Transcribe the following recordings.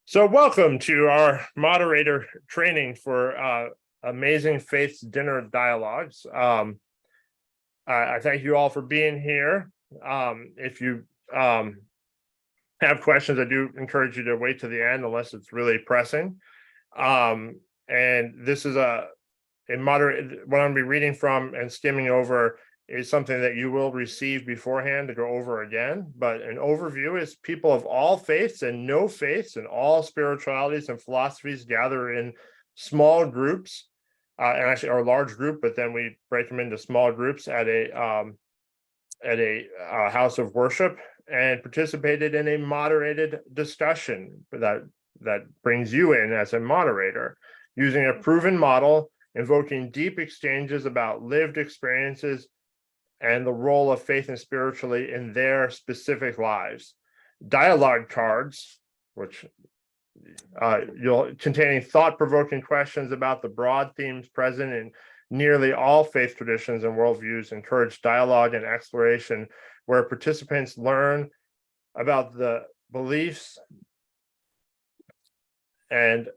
So welcome to our moderator training for Amazing Faith's Dinner Dialogues. I thank you all for being here. If you have questions, I do encourage you to wait to the end unless it's really pressing. And this is what I'm going to be reading from and skimming over is something that you will receive beforehand to go over again. But an overview is people of all faiths and no faiths and all spiritualities and philosophies gather in small groups, and actually are a large group, but then we break them into small groups at a house of worship and participated in a moderated discussion that brings you in as a moderator using a proven model, invoking deep exchanges about lived experiences and the role of faith and spirituality in their specific lives. Dialogue cards, which containing thought-provoking questions about the broad themes present in nearly all faith traditions and worldviews, encourage dialogue and exploration where participants learn about the beliefs and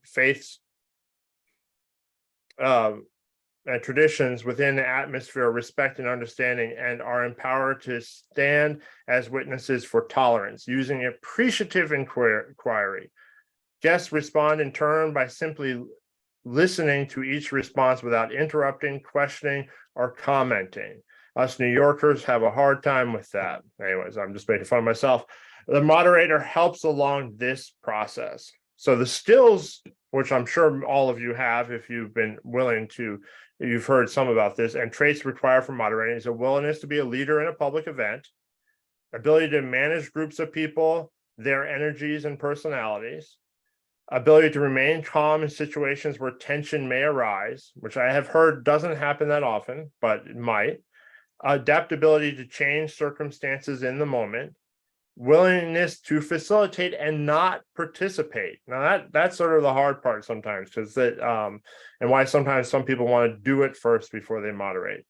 faiths and traditions within the atmosphere of respect and understanding, and are empowered to stand as witnesses for tolerance using appreciative inquiry. Guests respond in turn by simply listening to each response without interrupting, questioning, or commenting. Us New Yorkers have a hard time with that. Anyways, I'm just making fun of myself. The moderator helps along this process. So the skills, which I'm sure all of you have if you've been willing to, you've heard some about this, and traits required for moderating is a willingness to be a leader in a public event, ability to manage groups of people, their energies and personalities, ability to remain calm in situations where tension may arise, which I have heard doesn't happen that often, but it might, adaptability to change circumstances in the moment, willingness to facilitate and not participate. Now that's sort of the hard part sometimes, because and why sometimes some people want to do it first before they moderate.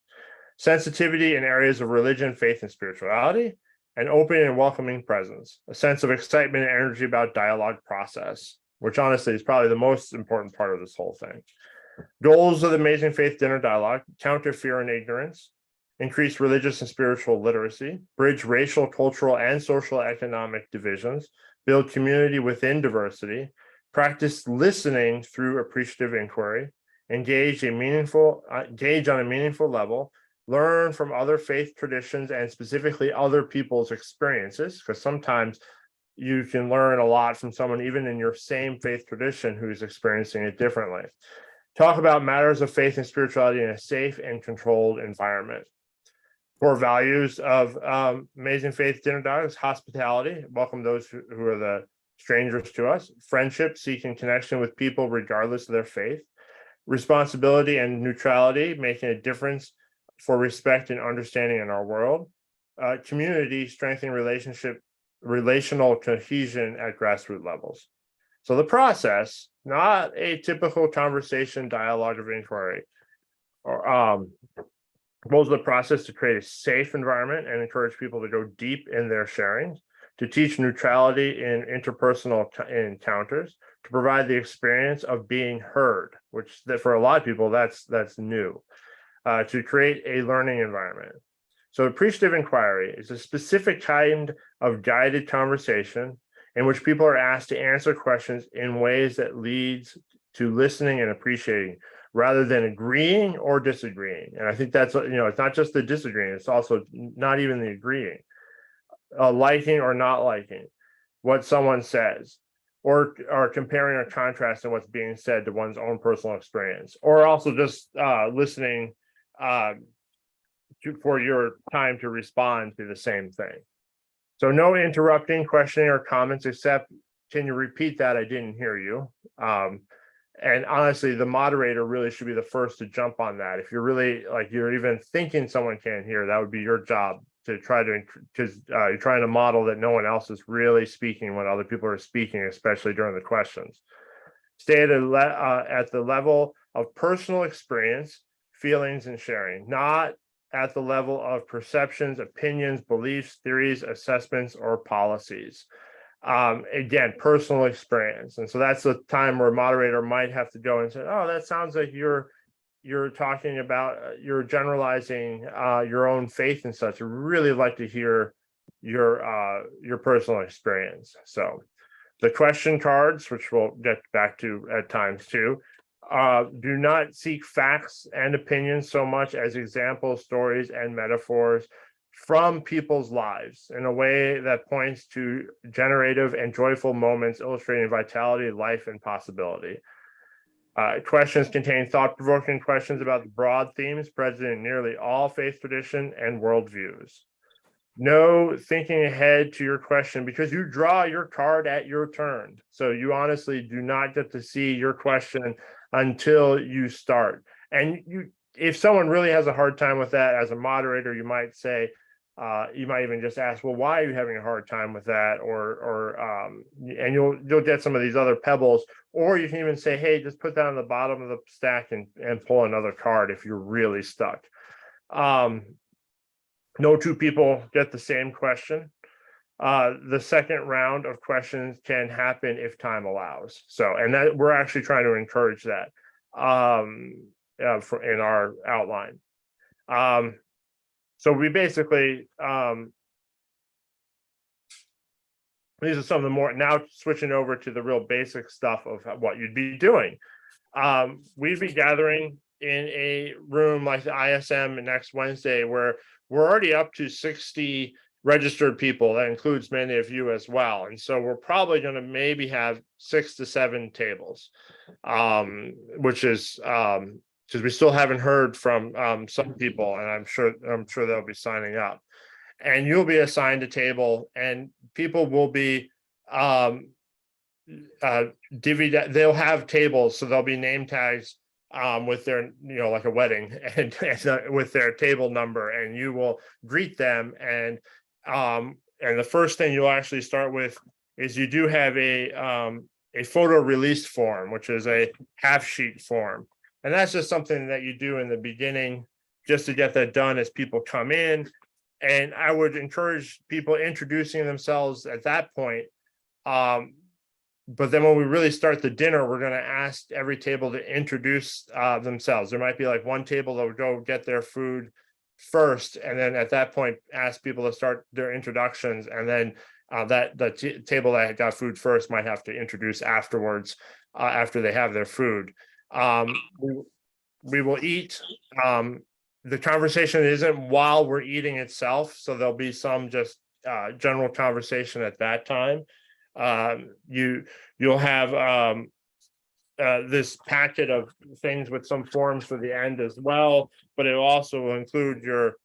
Sensitivity in areas of religion, faith, and spirituality, and open and welcoming presence, a sense of excitement and energy about dialogue process, which honestly is probably the most important part of this whole thing. Goals of the Amazing Faith Dinner Dialogue: counter fear and ignorance, increase religious and spiritual literacy, bridge racial, cultural, and social economic divisions, build community within diversity, practice listening through appreciative inquiry, engage on a meaningful level, learn from other faith traditions and specifically other people's experiences, because sometimes you can learn a lot from someone even in your same faith tradition who's experiencing it differently. Talk about matters of faith and spirituality in a safe and controlled environment. Core values of Amazing Faith Dinner Dialogues: hospitality, welcome those who are the strangers to us; friendship, seeking connection with people regardless of their faith; responsibility and neutrality, making a difference for respect and understanding in our world; community, strengthening relational cohesion at grassroots levels. So the process, not a typical conversation, dialogue of inquiry, or goals of the process to create a safe environment and encourage people to go deep in their sharing, to teach neutrality in interpersonal encounters, to provide the experience of being heard, which for a lot of people that's new, to create a learning environment. So appreciative inquiry is a specific kind of guided conversation in which people are asked to answer questions in ways that leads to listening and appreciating, rather than agreeing or disagreeing. And I think that's, it's not just the disagreeing, it's also not even the agreeing, liking or not liking what someone says, or comparing or contrasting what's being said to one's own personal experience, or also just listening for your time to respond to the same thing. So no interrupting, questioning, or comments except, can you repeat that? I didn't hear you. And honestly, the moderator really should be the first to jump on that. If you're really you're even thinking someone can't hear, that would be your job to try to, because you're trying to model that no one else is really speaking when other people are speaking, especially during the questions. Stay at the level of personal experience, feelings, and sharing, not at the level of perceptions, opinions, beliefs, theories, assessments, or policies. Again, personal experience. And so that's the time where a moderator might have to go and say, oh, that sounds like you're talking about, you're generalizing your own faith and such. I really like to hear your personal experience. So the question cards, which we'll get back to at times too, do not seek facts and opinions so much as examples, stories, and metaphors from people's lives in a way that points to generative and joyful moments illustrating vitality, life, and possibility. Questions contain thought-provoking questions about the broad themes present in nearly all faith tradition and worldviews. No thinking ahead to your question because you draw your card at your turn. So you honestly do not get to see your question until you start. And if someone really has a hard time with that as a moderator, you might say, you might even just ask, well, why are you having a hard time with that? And you'll get some of these other pebbles, or you can even say, hey, just put that on the bottom of the stack and pull another card if you're really stuck. No two people get the same question. The second round of questions can happen if time allows. So, and that we're actually trying to encourage that in our outline. So we basically, these are some of the more, now switching over to the real basic stuff of what you'd be doing. We'd be gathering in a room like the ISM next Wednesday, where we're already up to 60 registered people. That includes many of you as well. And so we're probably going to maybe have 6 to 7 tables, which is because we still haven't heard from some people, and I'm sure they'll be signing up. And you'll be assigned a table, and people will be divvied. They'll have tables, so there'll be name tags with their, like a wedding, and with their table number, and you will greet them. And the first thing you'll actually start with is you do have a photo release form, which is a half sheet form. And that's just something that you do in the beginning, just to get that done as people come in. And I would encourage people introducing themselves at that point. But then when we really start the dinner, we're going to ask every table to introduce themselves. There might be like one table that would go get their food first, and then at that point ask people to start their introductions, and then the table that got food first might have to introduce afterwards, after they have their food. We will eat. The conversation isn't while we're eating itself, so there'll be some just general conversation at that time. You'll have this packet of things with some forms for the end as well, but it also will include your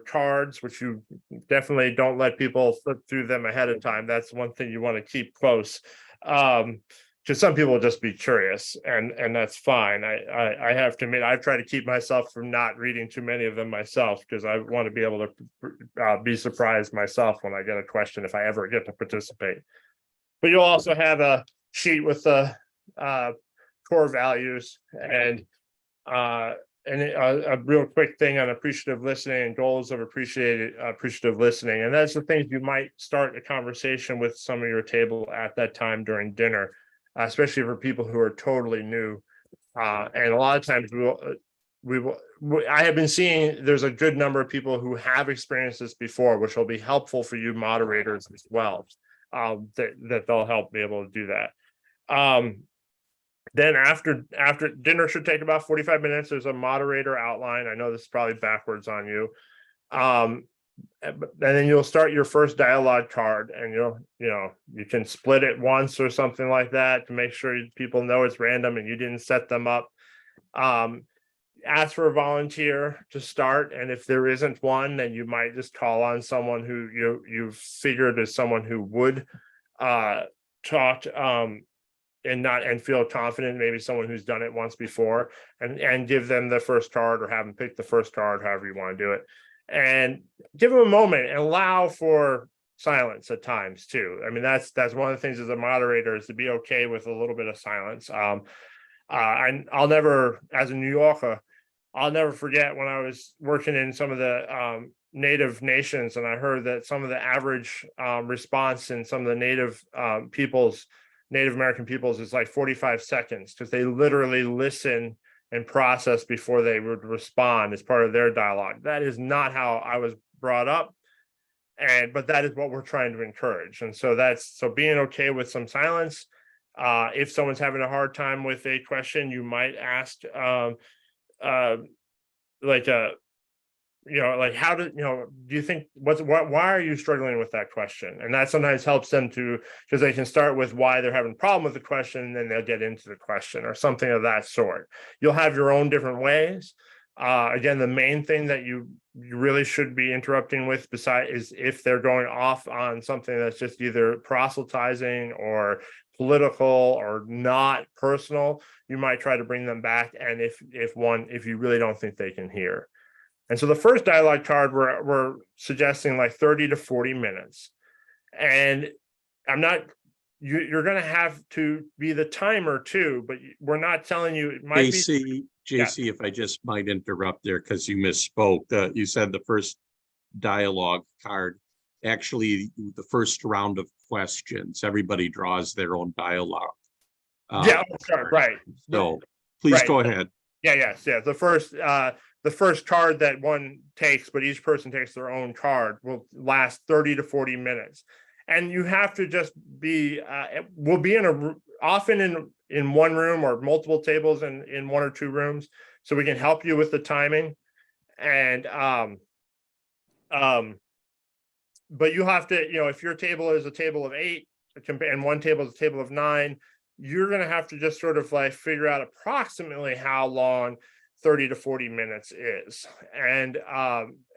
cards, which you definitely don't let people flip through them ahead of time. That's one thing you want to keep close, because some people will just be curious, and that's fine. I have to admit, I've tried to keep myself from not reading too many of them myself, because I want to be able to be surprised myself when I get a question, if I ever get to participate. But you'll also have a sheet with the core values and a real quick thing on appreciative listening and goals of appreciative listening. And that's the things you might start a conversation with some of your table at that time during dinner, especially for people who are totally new. And a lot of times I have been seeing there's a good number of people who have experienced this before, which will be helpful for you moderators as well. That they'll help be able to do that. Then after dinner should take about 45 minutes. There's a moderator outline. I know this is probably backwards on you. And then you'll start your first dialogue card, and you can split it once or something like that to make sure people know it's random and you didn't set them up. Ask for a volunteer to start, and if there isn't one, then you might just call on someone who you've figured is someone who would talk and feel confident, maybe someone who's done it once before, and give them the first card, or have them pick the first card, however you want to do it, and give them a moment and allow for silence at times too. I mean, that's one of the things as a moderator, is to be okay with a little bit of silence. And I'll never, as a New Yorker, I'll never forget when I was working in some of the native nations, and I heard that some of the average response in some of the native Native American peoples is like 45 seconds, because they literally listen and process before they would respond as part of their dialogue. That is not how I was brought up, but that is what we're trying to encourage. And so being okay with some silence. If someone's having a hard time with a question, you might ask like like, how do you think, why are you struggling with that question? And that sometimes helps them because they can start with why they're having a problem with the question, and then they'll get into the question or something of that sort. You'll have your own different ways. Again, the main thing that you really should be interrupting with is if they're going off on something that's just either proselytizing or political or not personal, you might try to bring them back. And if you really don't think they can hear. And so the first dialogue card, we're suggesting like 30 to 40 minutes. And you're going to have to be the timer too, but we're not telling you it might be. JC, if I just might interrupt there, because you misspoke. You said the first dialogue card, actually the first round of questions, everybody draws their own dialogue. Right. So please go ahead. Yes. The first card that one takes, but each person takes their own card, will last 30 to 40 minutes. And you have to just be, we'll be often in one room or multiple tables in one or two rooms, so we can help you with the timing. And, but you have to, if your table is a table of 8 and one table is a table of 9, you're going to have to just sort of like figure out approximately how long 30 to 40 minutes is. And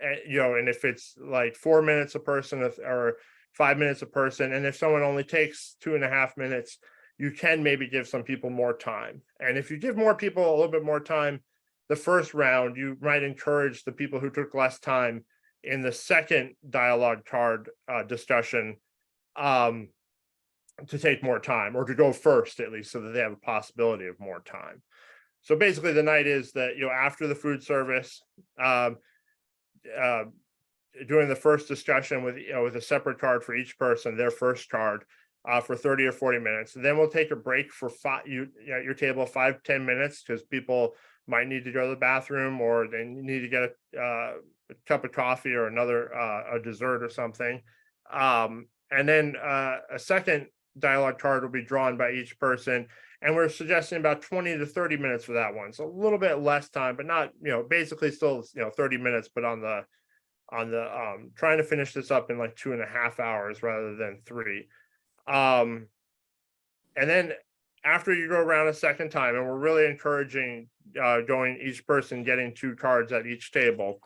if it's like 4 minutes a person or 5 minutes a person, and if someone only takes 2.5 minutes, you can maybe give some people more time. And if you give more people a little bit more time the first round, you might encourage the people who took less time in the second dialogue card discussion to take more time, or to go first at least, so that they have a possibility of more time. So basically the night is that, after the food service, doing the first discussion with a separate card for each person, their first card, for 30 or 40 minutes. And then we'll take a break for your table 5-10 minutes, because people might need to go to the bathroom, or they need to get a cup of coffee or another a dessert or something. And then a second dialogue card will be drawn by each person, and we're suggesting about 20 to 30 minutes for that one. So a little bit less time, but not, basically still 30 minutes, but on the trying to finish this up in like 2.5 hours rather than 3. And then after you go around a second time, and we're really encouraging going each person getting 2 cards at each table,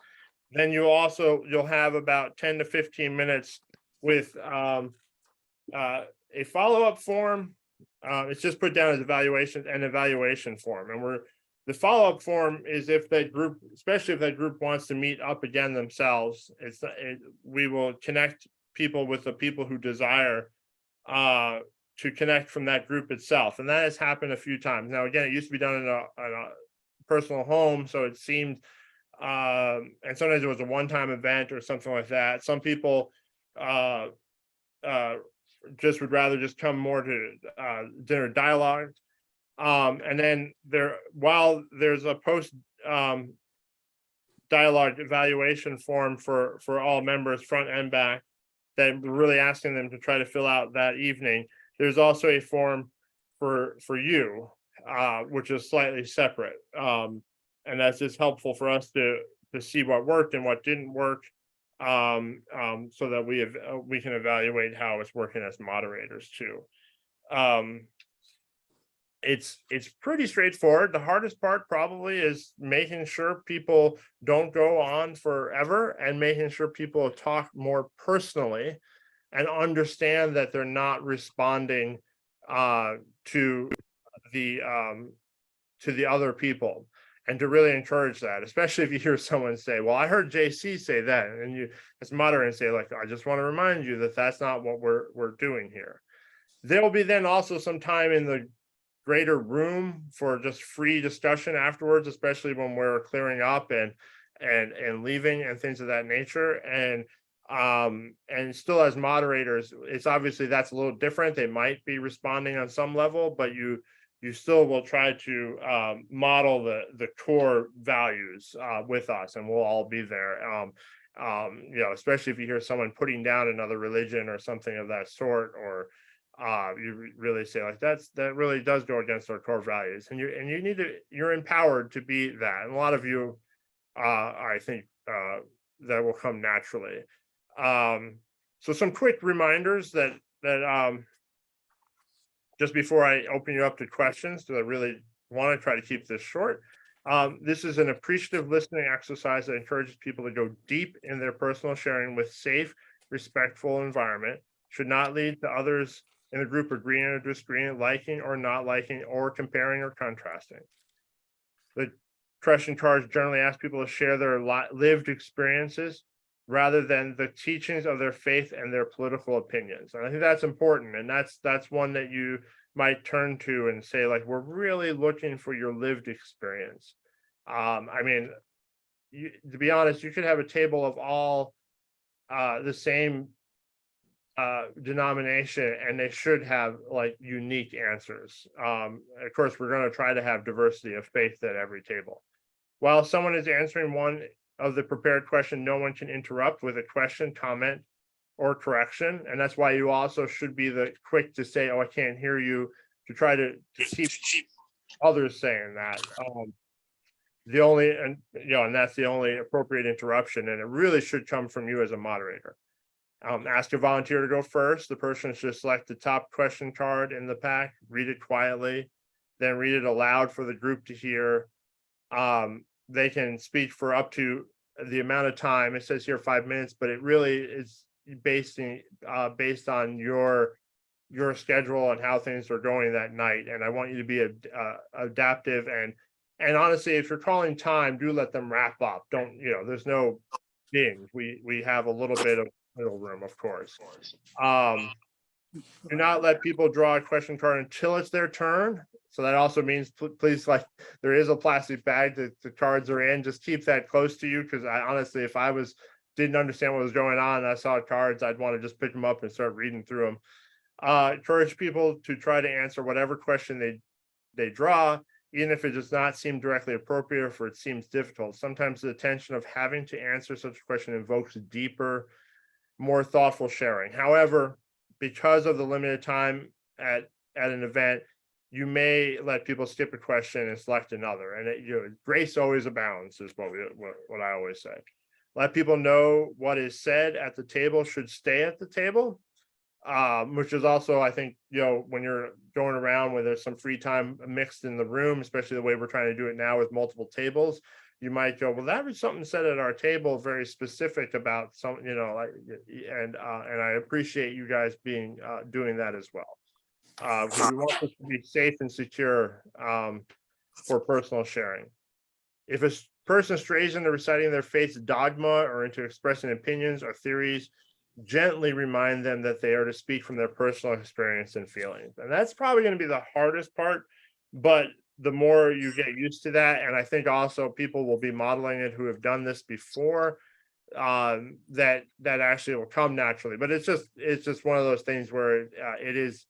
then you'll have about 10 to 15 minutes with a follow-up form. It's just put down as an evaluation form. And the follow-up form is if that group, especially if that group wants to meet up again themselves, we will connect people with the people who desire to connect from that group itself. And that has happened a few times. Now, again, it used to be done in a personal home, so it seemed, and sometimes it was a one-time event or something like that. Some people just would rather just come more to dinner dialogue. And then while there's a post dialogue evaluation form for all members, front and back, that we're really asking them to try to fill out that evening, there's also a form for you, which is slightly separate. And that's just helpful for us to see what worked and what didn't work, so that we can evaluate how it's working as moderators too. It's pretty straightforward. The hardest part probably is making sure people don't go on forever, and making sure people talk more personally and understand that they're not responding to the other people, and to really encourage that, especially if you hear someone say, well, I heard JC say that, and you as moderator say, like, I just want to remind you that that's not what we're doing here. There will be then also some time in the greater room for just free discussion afterwards, especially when we're clearing up and leaving and things of that nature. And still, as moderators, it's obviously that's a little different. They might be responding on some level, but you still will try to model the core values with us, and we'll all be there. You know, especially if you hear someone putting down another religion or something of that sort, or you really say like that really does go against our core values, and you need to, you're empowered to be that. And a lot of you, I think, that will come naturally. So some quick reminders that just before I open you up to questions, because I really want to try to keep this short. This is an appreciative listening exercise that encourages people to go deep in their personal sharing with safe, respectful environment. Should not lead to others in the group agreeing or disagreeing, liking or not liking, or comparing or contrasting. The question cards generally ask people to share their lived experiences rather than the teachings of their faith and their political opinions. And I think that's important. And that's one that you might turn to and say, like, we're really looking for your lived experience. I mean, to be honest, you could have a table of all the same denomination, and they should have like unique answers. Of course, we're going to try to have diversity of faith at every table. While someone is answering one of the prepared question, no one can interrupt with a question, comment, or correction. And that's why you also should be the quick to say, oh, I can't hear you, to try to keep others saying that. The only, and you know, and that's the only appropriate interruption, and it really should come from you as a moderator. Ask a volunteer to go first. The person should select the top question card in the pack, read it quietly, then read it aloud for the group to hear. They can speak for up to the amount of time. It says here 5 minutes, but it really is based on your schedule and how things are going that night. And I want you to be adaptive, and honestly, if you're calling time, do let them wrap up. Don't, you know, there's no ding. We have a little bit of middle room, of course. Do not let people draw a question card until it's their turn. So that also means, please, like, there is a plastic bag that the cards are in. Just keep that close to you, because I honestly, if I didn't understand what was going on and I saw cards, I'd want to just pick them up and start reading through them. Encourage people to try to answer whatever question they draw, even if it does not seem directly appropriate or if it seems difficult. Sometimes the tension of having to answer such a question invokes deeper, more thoughtful sharing. However, because of the limited time at an event, you may let people skip a question and select another. And you know, grace always abounds, is what I always say. Let people know what is said at the table should stay at the table, which is also, I think, you know, when you're going around where there's some free time mixed in the room, especially the way we're trying to do it now with multiple tables, you might go, well, that was something said at our table very specific about some, you know, like, and I appreciate you guys being doing that as well. We want this to be safe and secure for personal sharing. If a person strays into reciting their faith's dogma or into expressing opinions or theories, gently remind them that they are to speak from their personal experience and feelings. And that's probably going to be the hardest part, but the more you get used to that, and I think also people will be modeling it who have done this before, that actually will come naturally. But it's just one of those things where it is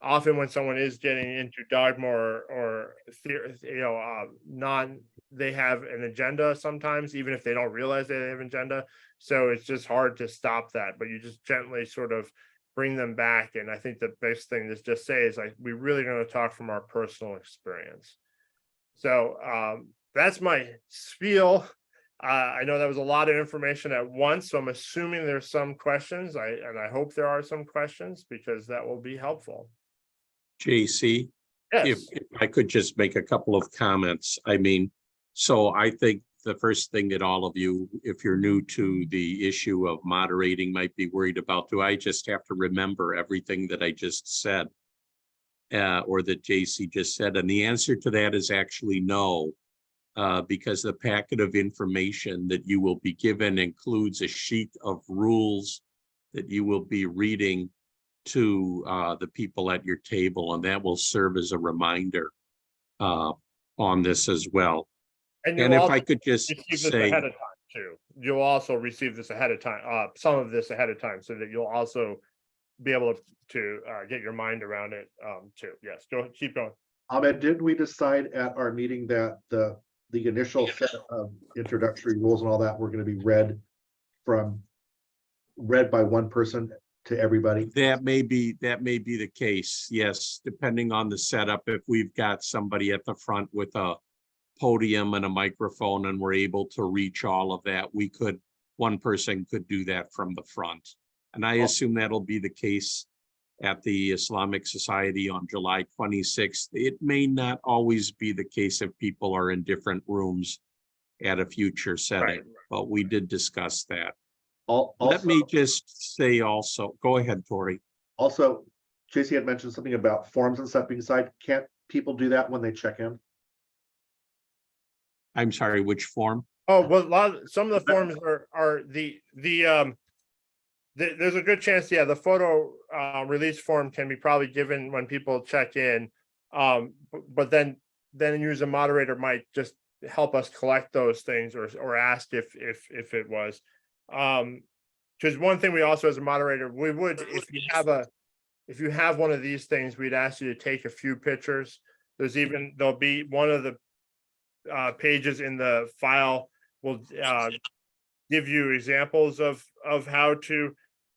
often when someone is getting into dogma or theory, you know, they have an agenda sometimes, even if they don't realize they have an agenda. So it's just hard to stop that, but you just gently sort of bring them back. And I think the best thing to just say is, like, we're really going to talk from our personal experience. So that's my spiel. I know that was a lot of information at once, so I'm assuming there's some questions. And I hope there are some questions, because that will be helpful. JC, Yes. if I could just make a couple of comments. I mean, so I think the first thing that all of you, if you're new to the issue of moderating, might be worried about, do I just have to remember everything that I just said, or that JC just said? And the answer to that is actually no, because the packet of information that you will be given includes a sheet of rules that you will be reading to the people at your table, and that will serve as a reminder on this as well. And And you'll if also I could just receive this say, ahead of time too. You'll also receive this ahead of time, some of this ahead of time, so that you'll also be able to get your mind around it too. Yes, keep going. Ahmed, didn't we decide at our meeting that the initial set of introductory rules and all that were going to be read by one person to everybody? that may be the case. Yes, depending on the setup. If we've got somebody at the front with a podium and a microphone and we're able to reach all of that, one person could do that from the front. And I assume that'll be the case at the Islamic Society on July 26th. It may not always be the case if people are in different rooms at a future setting, but we did discuss that. Let me just say also, go ahead, Tori. Also, JC had mentioned something about forms and stuff being signed. Can't people do that when they check in? I'm sorry, which form? Oh, well, some of the forms are there's a good chance, yeah, the photo release form can be probably given when people check in. But then you as a moderator might just help us collect those things or ask if it was. Because one thing we also as a moderator, we would, if you have one of these things, we'd ask you to take a few pictures. There'll be one of the pages in the file will give you examples of how to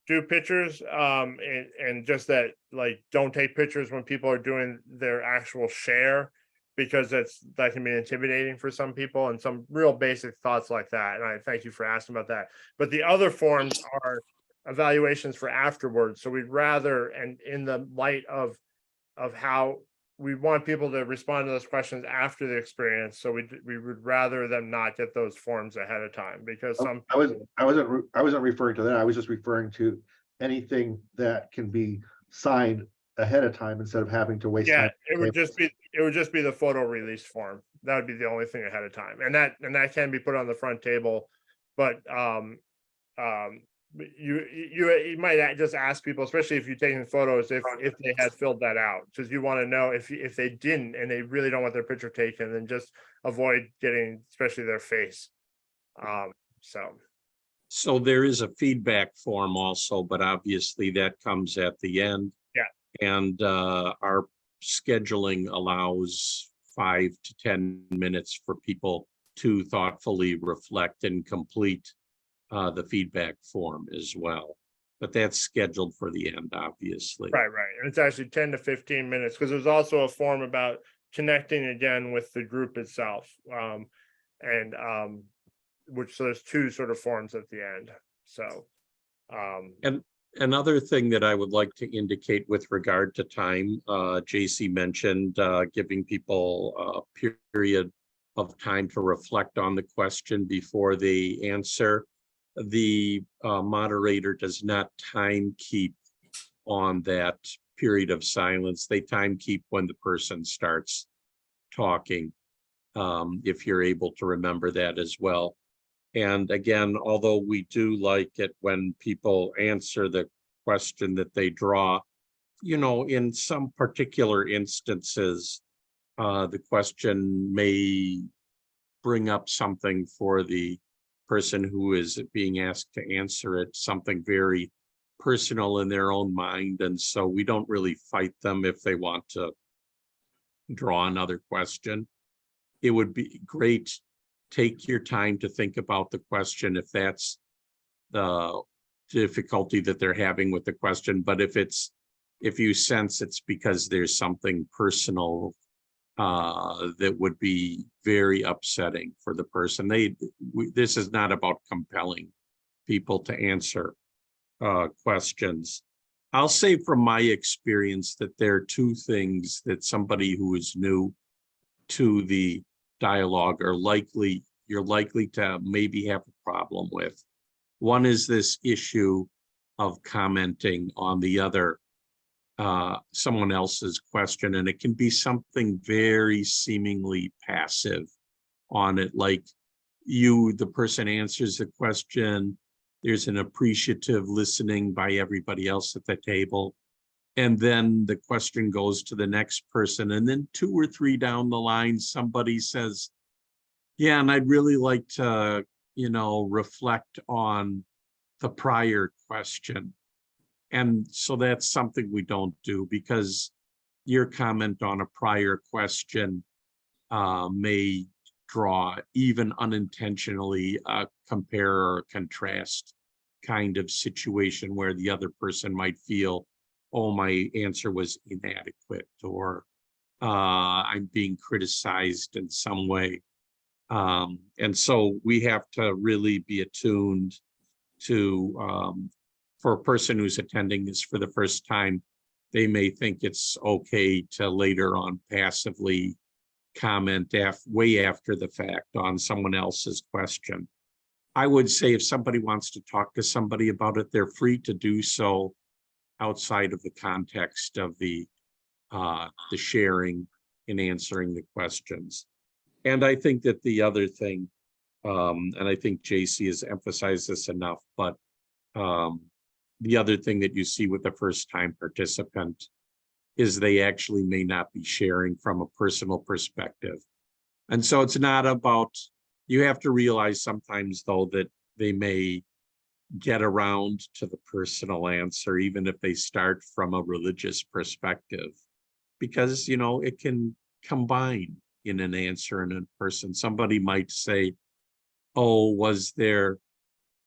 do pictures, and just that, like, don't take pictures when people are doing their actual share, because that can be intimidating for some people, and some real basic thoughts like that. And I thank you for asking about that. But the other forms are evaluations for afterwards. So we'd rather, and in the light of how we want people to respond to those questions after the experience, so we would rather them not get those forms ahead of time, because some people, I wasn't referring to that. I was just referring to anything that can be signed ahead of time instead of having to waste time. it would just be the photo release form. That would be the only thing ahead of time, and that can be put on the front table. But you might just ask people, especially if you're taking photos, if they had filled that out, because you want to know if they didn't and they really don't want their picture taken, then just avoid getting especially their face. So there is a feedback form also, but obviously that comes at the end. Yeah. And our scheduling allows 5 to 10 minutes for people to thoughtfully reflect and complete the feedback form as well. But that's scheduled for the end, obviously. Right. And it's actually 10 to 15 minutes, because there's also a form about connecting again with the group itself. So there's two sort of forms at the end. So and another thing that I would like to indicate with regard to time, JC mentioned giving people a period of time to reflect on the question before they answer. The moderator does not time keep on that period of silence. They time keep when the person starts talking, if you're able to remember that as well. And again, although we do like it when people answer the question that they draw, in some particular instances, the question may bring up something for the person who is being asked to answer it, something very personal in their own mind. And so we don't really fight them if they want to draw another question. It would be great. Take your time to think about the question if that's the difficulty that they're having with the question. But if you sense it's because there's something personal that would be very upsetting for the person, this is not about compelling people to answer questions. I'll say from my experience that there are two things that somebody who is new to the dialogue you're likely to maybe have a problem with. One is this issue of commenting on the other someone else's question, and it can be something very seemingly passive on it, like the person answers the question, there's an appreciative listening by everybody else at the table, And then the question goes to the next person. And then 2 or 3 down the line, somebody says, yeah, and I'd really like to, reflect on the prior question. And so that's something we don't do, because your comment on a prior question may draw, even unintentionally, a compare or contrast kind of situation where the other person might feel, oh, my answer was inadequate, or I'm being criticized in some way. And so we have to really be attuned to, for a person who's attending this for the first time, they may think it's okay to later on passively comment way after the fact on someone else's question. I would say if somebody wants to talk to somebody about it, they're free to do so outside of the context of the sharing and answering the questions. And I think that the other thing, and I think JC has emphasized this enough, but the other thing that you see with the first-time participant is they actually may not be sharing from a personal perspective. And so it's not about, you have to realize sometimes though that they may get around to the personal answer, even if they start from a religious perspective, because, it can combine in an answer and in person. Somebody might say, oh, was there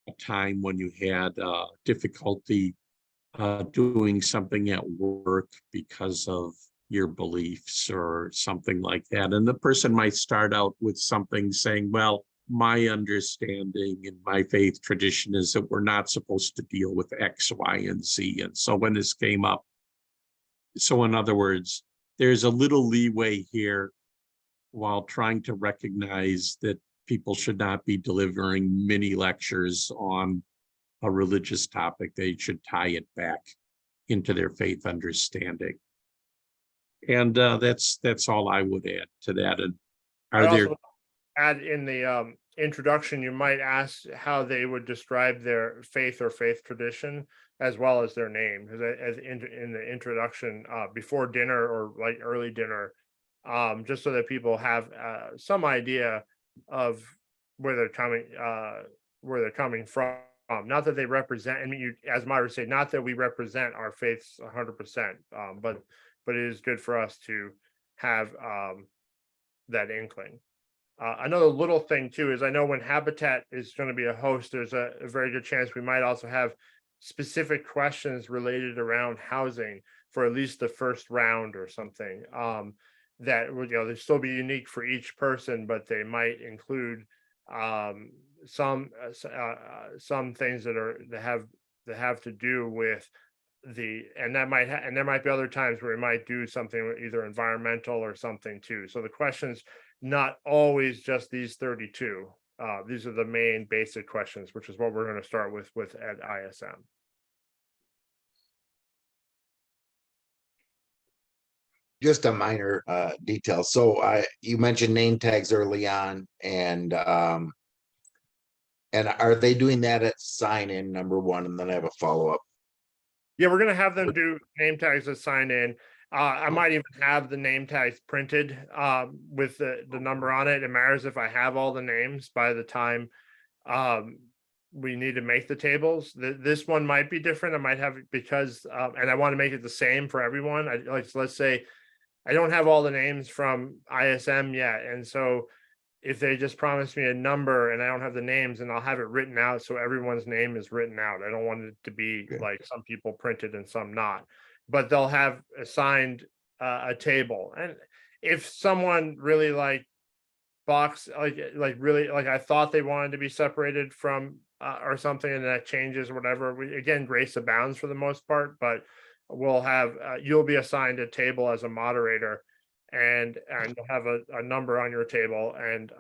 a time when you had difficulty doing something at work because of your beliefs or something like that? And the person might start out with something saying, well, my understanding in my faith tradition is that we're not supposed to deal with X, Y, and Z. And so when this came up, so in other words, there's a little leeway here while trying to recognize that people should not be delivering mini lectures on a religious topic. They should tie it back into their faith understanding. And that's all I would add to that. And I'd also add in the introduction, you might ask how they would describe their faith or faith tradition, as well as their name, because as in the introduction before dinner or like early dinner, just so that people have some idea of where they're coming from. Not that they represent, I mean, you, as Myra said, not that we represent our faiths 100%, but it is good for us to have that inkling. Another little thing too is I know when Habitat is going to be a host, there's a very good chance we might also have specific questions related around housing for at least the first round or something. That would, they still be unique for each person, but they might include some things that have to do with and there might be other times where we might do something with either environmental or something too. So the questions, not always just these 32. These are the main basic questions, which is what we're going to start with at ISM. Just a minor detail. So you mentioned name tags early on, and are they doing that at sign in, number one? And then I have a follow-up. Yeah, we're gonna have them do name tags as sign in. I might even have the name tags printed with the number on it. It matters if I have all the names by the time we need to make the tables. This one might be different. I might have it because and I want to make it the same for everyone. Let's say I don't have all the names from ISM yet, and so if they just promise me a number and I don't have the names, and I'll have it written out so everyone's name is written out. I don't want it to be like some people printed and some not, but they'll have assigned a table. And if someone really like really like I thought they wanted to be separated from or something, and that changes or whatever, again, grace abounds for the most part, but we'll have you'll be assigned a table as a moderator, and you'll have a number on your table, and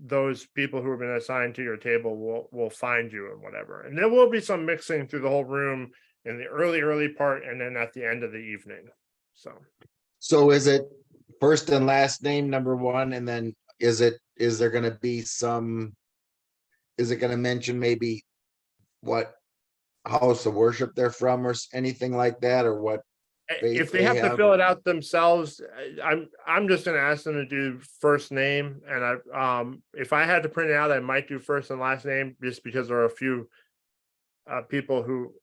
those people who have been assigned to your table will find you and whatever. And there will be some mixing through the whole room in the early part, and then at the end of the evening. So is it first and last name, number one, and then is there going to be is it going to mention maybe what house of worship they're from or anything like that, or what? faith If they they have to have? fill it out themselves, I'm just gonna ask them to do first name, and if I had to print it out, I might do first and last name, just because there are a few people who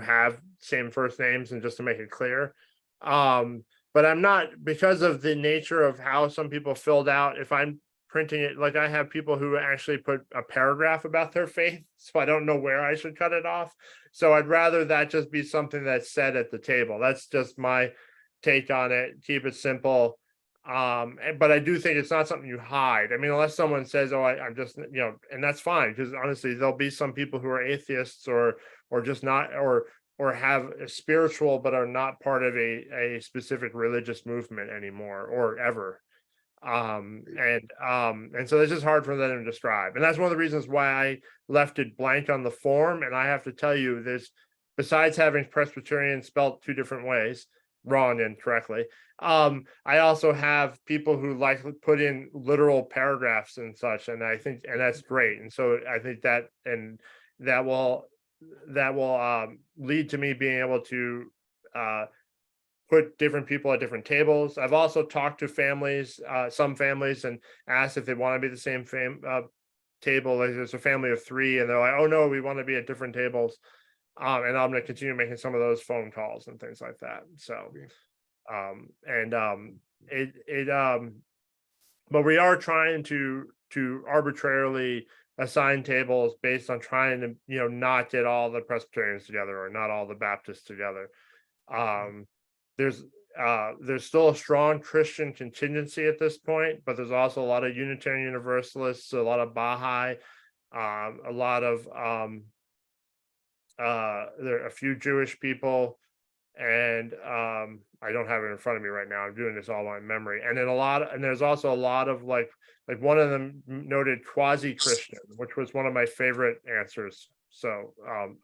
have same first names, and just to make it clear. But I'm not, because of the nature of how some people filled out, if I'm printing it, like I have people who actually put a paragraph about their faith, so I don't know where I should cut it off. So I'd rather that just be something that's said at the table. That's just my take on it. Keep it simple. But I do think it's not something you hide. I mean, unless someone says, "Oh, I'm just," and that's fine, because honestly, there'll be some people who are atheists or just not, or have a spiritual but are not part of a specific religious movement anymore or ever. And so it's just hard for them to describe, and that's one of the reasons why I left it blank on the form. And I have to tell you, this, besides having Presbyterian spelled two different ways, wrong and correctly, I also have people who like put in literal paragraphs and such, and I think, and that's great. And so I think that, and that will lead to me being able to put different people at different tables. I've also talked to families, some families, and asked if they want to be the same table. Like, there's a family of 3, and they're like, "Oh no, we want to be at different tables." And I'm going to continue making some of those phone calls and things like that. So, but we are trying to arbitrarily assign tables based on trying to, not get all the Presbyterians together or not all the Baptists together. There's still a strong Christian contingency at this point, but there's also a lot of Unitarian Universalists, a lot of Baha'i, a lot of there are a few Jewish people, and I don't have it in front of me right now. I'm doing this all on memory. And then there's also a lot of like one of them noted quasi-Christian, which was one of my favorite answers. So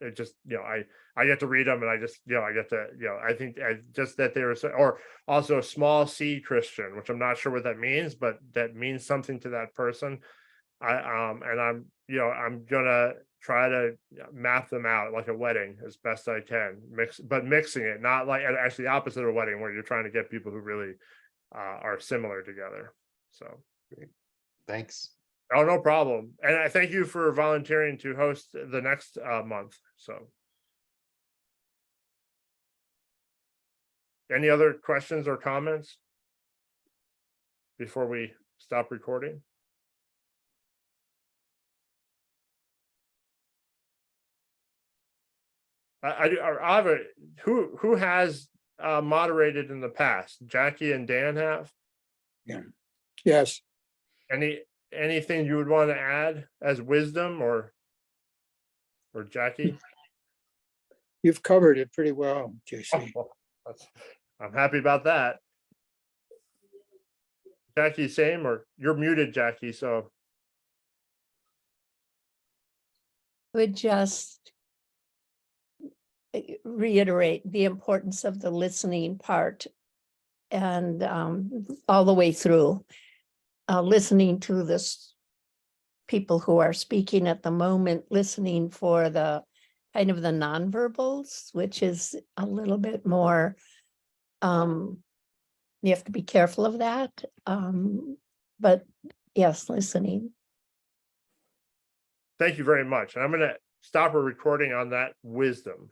it just, I get to read them, and I just, I get to, I think just that there's, or also a small C Christian, which I'm not sure what that means, but that means something to that person. And I'm gonna try to map them out like a wedding as best I can, mixing it, not like, actually the opposite of a wedding, where you're trying to get people who really are similar together. So Thanks. oh, no problem. And I thank you for volunteering to host the next month. So any other questions or comments before we stop recording? I have a, who has moderated in the past? Jackie and Dan have. Yes, Anything you would want to add as wisdom, or Jackie? you've covered it pretty well, JC. Well, I'm happy about that. Jackie, same, or you're muted, Jackie, so. Would just reiterate the importance of the listening part, and all the way through, listening to this people who are speaking at the moment, listening for the kind of the nonverbals, which is a little bit more, you have to be careful of that. But yes, listening. Thank you very much. And I'm going to stop a recording on that wisdom.